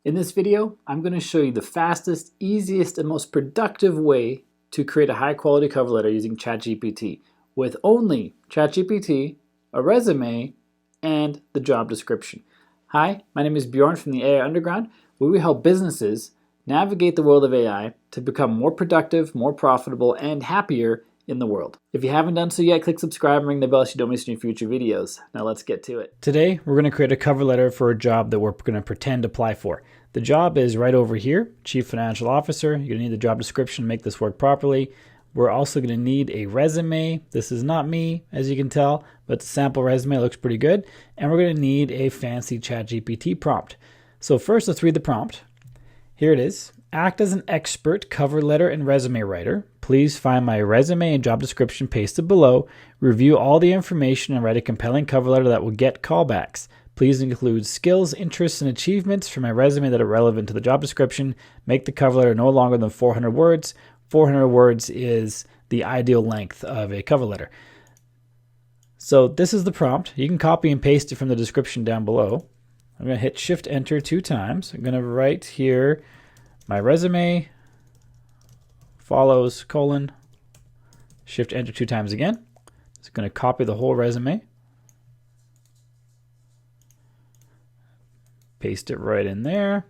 In this video, I'm going to show you the fastest, easiest, and most productive way to create a high-quality cover letter using ChatGPT with only ChatGPT, a resume, and the job description. Hi, my name is Bjorn from the AI Underground, where we help businesses navigate the world of AI to become more productive, more profitable, and happier in the world. If you haven't done so yet, click subscribe and ring the bell so you don't miss any future videos. Now let's get to it. Today, we're going to create a cover letter for a job that we're going to pretend to apply for. The job is right over here, Chief Financial Officer. You're going to need the job description to make this work properly. We're also going to need a resume. This is not me, as you can tell, but the sample resume looks pretty good. And we're going to need a fancy ChatGPT prompt. So first, let's read the prompt. Here it is. Act as an expert cover letter and resume writer. Please find my resume and job description pasted below. Review all the information and write a compelling cover letter that will get callbacks. Please include skills, interests, and achievements from my resume that are relevant to the job description. Make the cover letter no longer than 400 words. 400 words is the ideal length of a cover letter. So this is the prompt. You can copy and paste it from the description down below. I'm going to hit Shift-Enter 2 times. I'm going to write here my resume follows : Shift-Enter 2 times again. It's going to copy the whole resume. Paste it right in there.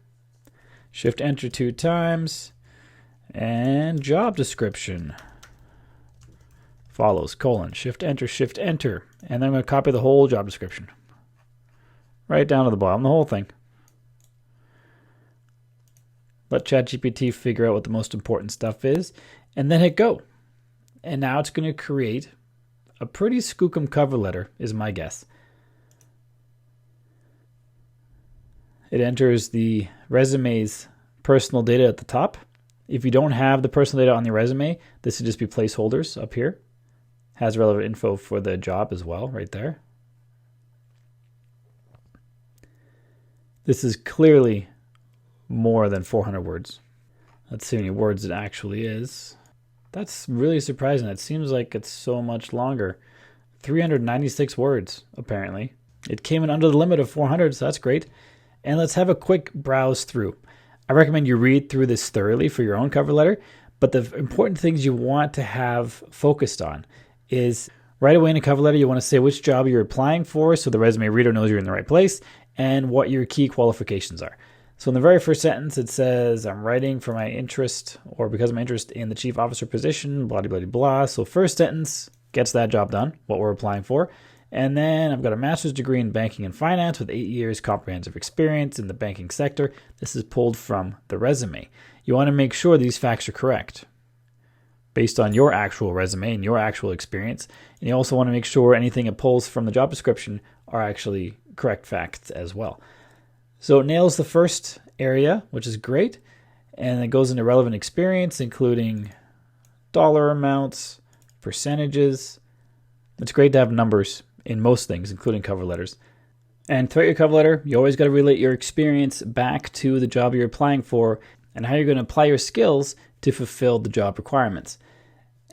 Shift-Enter 2 times. And job description follows : Shift-Enter, Shift-Enter. And then I'm going to copy the whole job description. Right down to the bottom, the whole thing. Let ChatGPT figure out what the most important stuff is, and then hit go. And now it's going to create a pretty skookum cover letter, is my guess. It enters the resume's personal data at the top. If you don't have the personal data on your resume, this would just be placeholders up here. Has relevant info for the job as well, right there. This is clearly more than 400 words. Let's see how many words it actually is. That's really surprising. It seems like it's so much longer. 396 words, apparently. It came in under the limit of 400, so that's great. And let's have a quick browse through. I recommend you read through this thoroughly for your own cover letter, but the important things you want to have focused on is right away in a cover letter, you want to say which job you're applying for so the resume reader knows you're in the right place and what your key qualifications are. So in the very first sentence, it says, I'm writing for my interest or because of my interest in the chief officer position, blah, blah, blah, blah. So first sentence gets that job done, what we're applying for. And then I've got a master's degree in banking and finance with 8 years comprehensive experience in the banking sector. This is pulled from the resume. You want to make sure these facts are correct based on your actual resume and your actual experience. And you also want to make sure anything it pulls from the job description are actually correct facts as well. So it nails the first area, which is great. And it goes into relevant experience, including dollar amounts, percentages. It's great to have numbers in most things, including cover letters. And throughout your cover letter, you always got to relate your experience back to the job you're applying for and how you're going to apply your skills to fulfill the job requirements.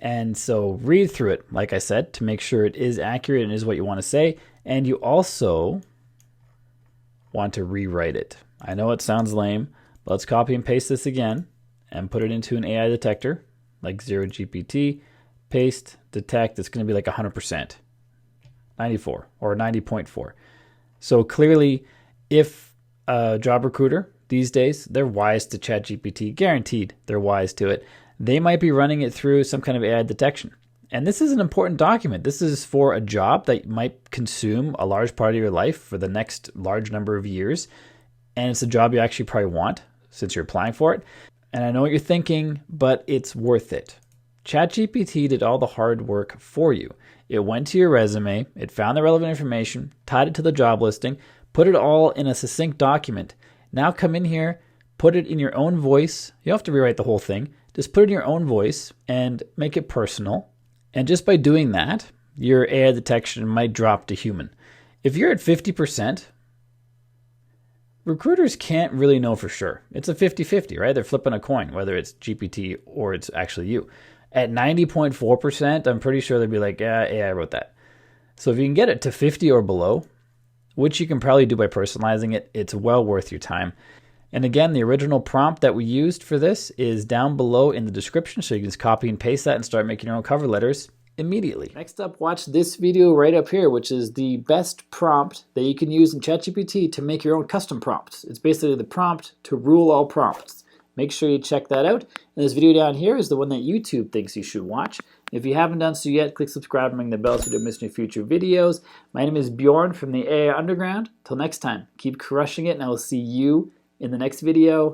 And so read through it, like I said, to make sure it is accurate and is what you want to say. And you also want to rewrite it. I know it sounds lame, but let's copy and paste this again and put it into an AI detector like 0GPT, paste, detect. It's going to be like 100%, 94 or 90.4. So clearly, if a job recruiter these days, they're wise to ChatGPT, guaranteed they're wise to it. They might be running it through some kind of AI detection. And this is an important document. This is for a job that might consume a large part of your life for the next large number of years. And it's a job you actually probably want since you're applying for it. And I know what you're thinking, but it's worth it. ChatGPT did all the hard work for you. It went to your resume, it found the relevant information, tied it to the job listing, put it all in a succinct document. Now come in here, put it in your own voice. You don't have to rewrite the whole thing. Just put it in your own voice and make it personal. And just by doing that, your AI detection might drop to human. If you're at 50%, recruiters can't really know for sure. It's a 50-50, right? They're flipping a coin, whether it's GPT or it's actually you. At 90.4%, I'm pretty sure they'd be like, yeah, AI wrote that. So if you can get it to 50 or below, which you can probably do by personalizing it, it's well worth your time. And again, the original prompt that we used for this is down below in the description, so you can just copy and paste that and start making your own cover letters immediately. Next up, watch this video right up here, which is the best prompt that you can use in ChatGPT to make your own custom prompts. It's basically the prompt to rule all prompts. Make sure you check that out. And this video down here is the one that YouTube thinks you should watch. If you haven't done so yet, click subscribe and ring the bell so you don't miss any future videos. My name is Bjorn from the AI Underground. Till next time, keep crushing it, and I will see you in the next video.